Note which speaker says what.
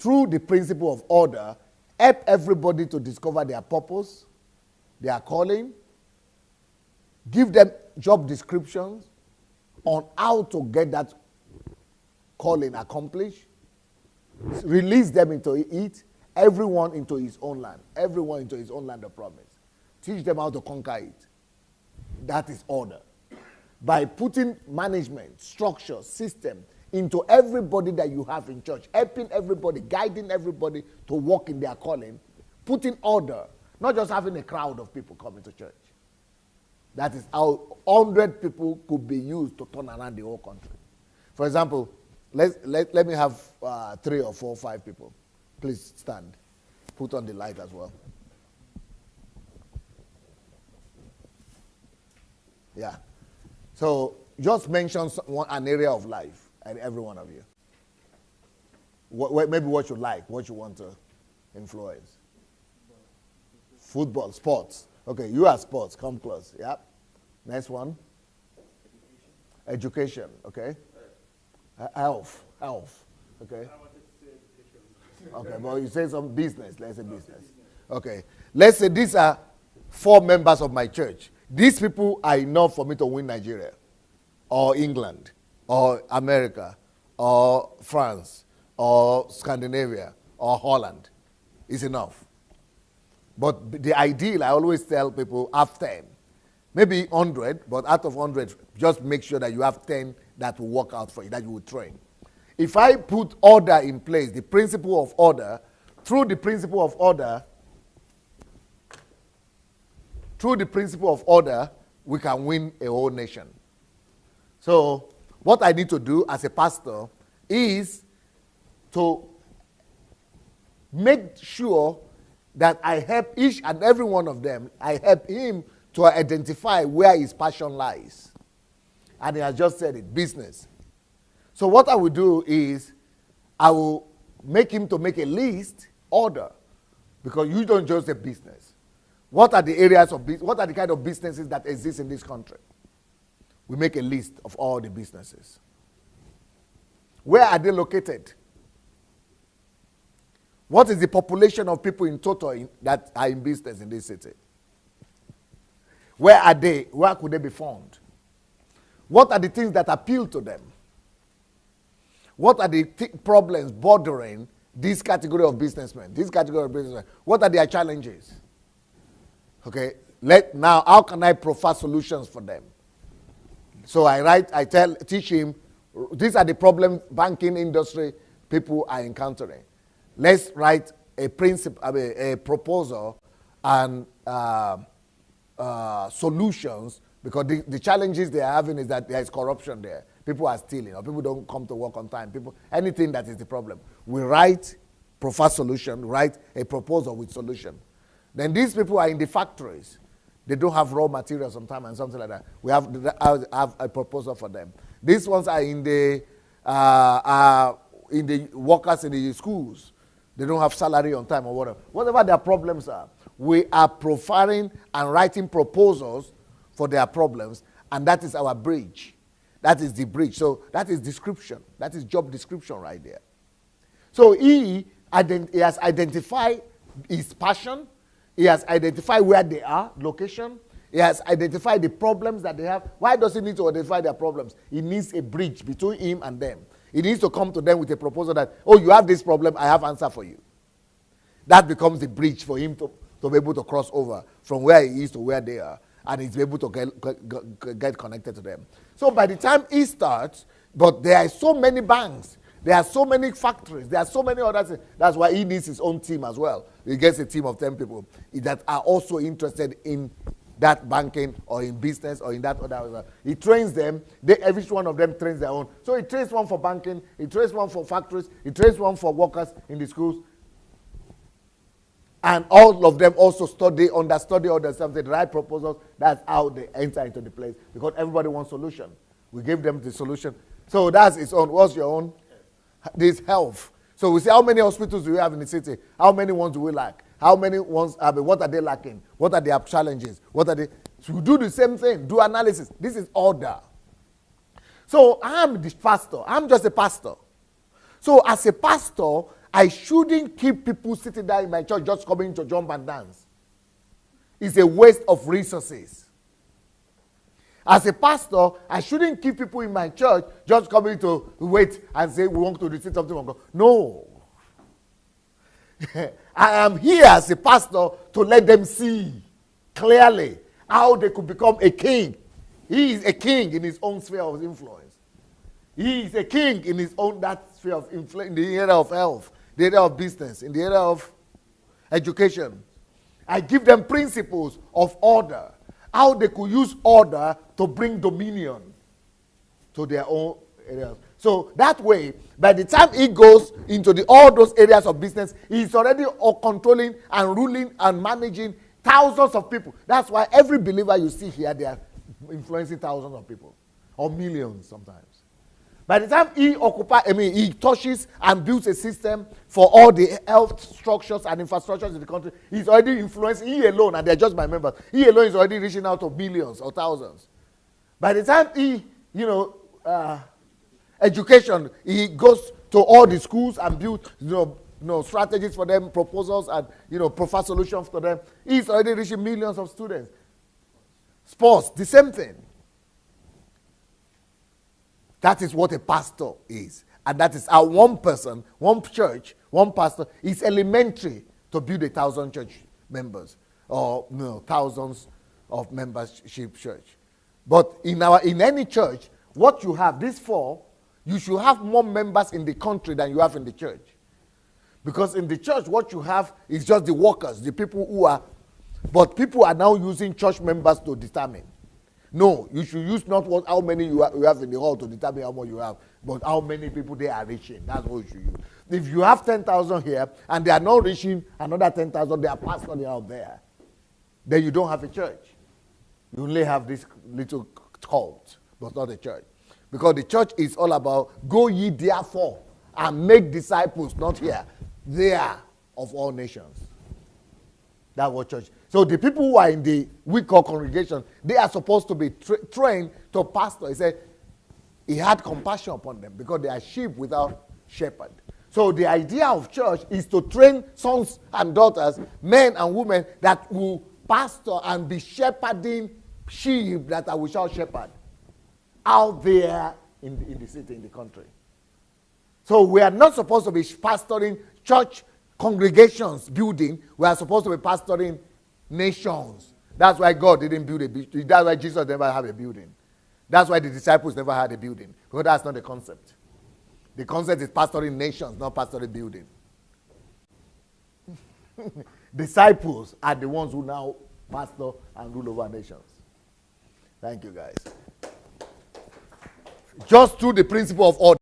Speaker 1: through the principle of order, help everybody to discover their purpose, their calling, give them job descriptions on how to get that calling accomplished, release them into it, everyone into his own land, everyone into his own land of promise. Teach them how to conquer it. That is order. By putting management, structure, system into everybody that you have in church, helping everybody, guiding everybody to walk in their calling, putting order, not just having a crowd of people coming to church. That is how 100 people could be used to turn around the whole country. For example, let me have 3 or 4 or 5 people. Please stand. Put on the light as well. Yeah. So just mention an area of life, and every one of you. Maybe what you like, what you want to influence. Football, sports. Okay, you are sports. Come close. Yeah. Next one. Education. Okay. Health. Okay. Okay, but you say some business. Let's say business. Okay. Let's say these are 4 members of my church. These people are enough for me to win Nigeria, or England, or America, or France, or Scandinavia, or Holland. It's enough. But the ideal, I always tell people, have 10. Maybe 100, but out of 100, just make sure that you have 10 that will work out for you, that you will train. If I put order in place, the principle of order, through the principle of order, we can win a whole nation. So what I need to do as a pastor is to make sure that I help each and every one of them, I help him to identify where his passion lies. And he has just said it, business. So what I will do is I will make him to make a list, order, because you don't just say business. What are the areas of business? What are the kind of businesses that exist in this country? We make a list of all the businesses. Where are they located? What is the population of people in total that are in business in this city? Where are they? Where could they be found? What are the things that appeal to them? What are the problems bordering this category of businessmen? What are their challenges? Okay, now how can I provide solutions for them? So teach him, these are the problems banking industry people are encountering. Let's write a proposal and solutions, because the challenges they are having is that there is corruption there. People are stealing, or people don't come to work on time. Anything that is the problem. We write provide solution, write a proposal with solution. Then these people are in the factories. They don't have raw materials sometimes and something like that. We have a proposal for them. These ones are in the workers in the schools. They don't have salary on time or whatever. Whatever their problems are, we are profiling and writing proposals for their problems, and that is our bridge. That is the bridge. So that is description. That is job description right there. So he has identified his passion. He has identified where they are, location. He has identified the problems that they have. Why does he need to identify their problems? He needs a bridge between him and them. He needs to come to them with a proposal that, oh, you have this problem, I have answer for you. That becomes the bridge for him to be able to cross over from where he is to where they are. And he's able to get connected to them. So by the time he starts, but there are so many banks, there are so many factories, there are so many other things. That's why he needs his own team as well. He gets a team of 10 people that are also interested in that banking or in business or in that other. He trains them. Every one of them trains their own. So he trains one for banking, he trains one for factories, he trains one for workers in the schools. And all of them also understudy all the stuff, they write proposals. That's how they enter into the place. Because everybody wants solution. We give them the solution. So that's its own. What's your own? This health. So we say, how many hospitals do we have in the city? How many ones do we lack? How many ones, what are they lacking? What are their challenges? So we do the same thing, do analysis. This is order. So I'm the pastor. I'm just a pastor. So as a pastor, I shouldn't keep people sitting there in my church just coming to jump and dance. It's a waste of resources. As a pastor, I shouldn't keep people in my church just coming to wait and say we want to receive something from God. No. I am here as a pastor to let them see clearly how they could become a king. He is a king in his own sphere of influence. He is a king in his own that sphere of influence, in the area of health, the area of business, in the area of education. I give them principles of order, how they could use order to bring dominion to their own areas. So that way, by the time he goes into all those areas of business, he's already controlling and ruling and managing thousands of people. That's why every believer you see here, they are influencing thousands of people, or millions sometimes. By the time he touches and builds a system for all the health structures and infrastructures in the country, he's already influencing, he alone, and they're just my members, he alone is already reaching out to millions or thousands. By the time education, he goes to all the schools and builds, strategies for them, proposals, and, provide solutions for them. He's already reaching millions of students. Sports, the same thing. That is what a pastor is. And that is how one person, one church, one pastor is elementary to build 1,000 church members or thousands of membership church. But in any church, what you have, these four, you should have more members in the country than you have in the church. Because in the church, what you have is just the workers, the people who are, but people are now using church members to determine. No, you should use not how many you have in the hall to determine how much you have, but how many people they are reaching. That's what you should use. If you have 10,000 here and they are not reaching another 10,000, they are pastoring out there, then you don't have a church. You only have this little cult, but not a church. Because the church is all about, go ye therefore and make disciples, not here, there, of all nations. That's what church. So the people who are in the we call congregation, they are supposed to be trained to pastor. He said he had compassion upon them because they are sheep without shepherd. So the idea of church is to train sons and daughters, men and women that will pastor and be shepherding sheep that we shall shepherd out there in the city, in the country. So we are not supposed to be pastoring church congregations building. We are supposed to be pastoring nations. That's why God didn't build a building. That's why Jesus never had a building. That's why the disciples never had a building. Because that's not the concept. The concept is pastoring nations, not pastoring building. Disciples are the ones who now pastor and rule over nations. Thank you, guys. Just through the principle of order.